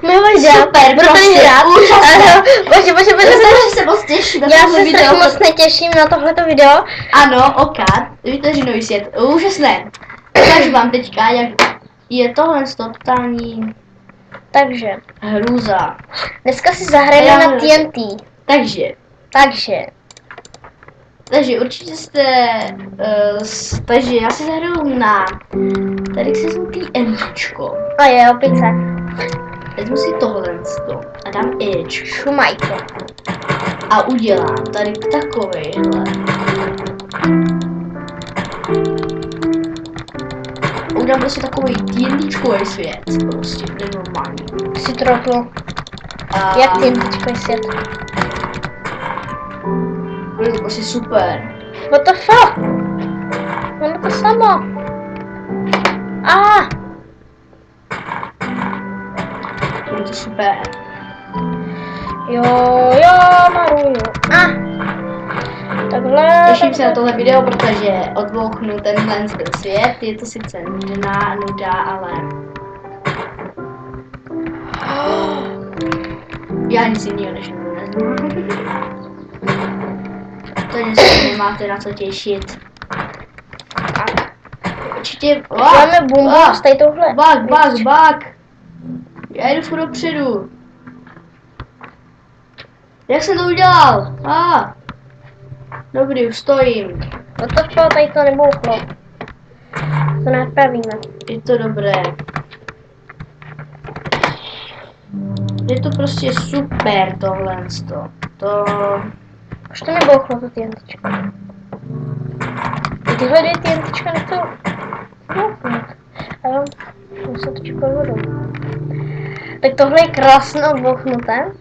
Super, budu tady prostě, hrát. úžasné. Bože, Já se moc těším na já tohle se video. strašně moc netěším na tohleto video. Ano, okát, vytvořenový svět, úžasné. Ukážu vám teďka, jak je tohle totální Takže, hrůza. dneska si zahrajeme na TNT. Takže určitě jste, takže já si zahraju na, tady si vezmu TNTčko. a je opice. Vezmu si tohle a dám Ečko. Šumajko. A udělám tady takovejhle. Udělám prostě takový TNTčkový svět, prostě nenormální. Si trotnu. Jak TNTčkový svět. Bude to prostě super. What the fuck? Ono to samo. Bude to super. Jo, maruju. Takhle. Těším se na tohle video, protože odbouchnu ten svět. Je to sice nuda, ale já nic jiného než neznám. Takže se nemáte na co těšit. Určitě. Máme bumbu z tady touhle. Bak. Já jdu furt dopředu. Jak jsem to udělal? Dobrý, už stojím. No to co, tady to nebouchlo. To napravíme. Je to dobré. Je to prostě super tohle. To... Už to nebouchlo, to TNTčko. Tyhle dvě TNTčka nechcou bouchnout. A jo, se točí pod vodou. Tak tohle je krásně odbouchnuté.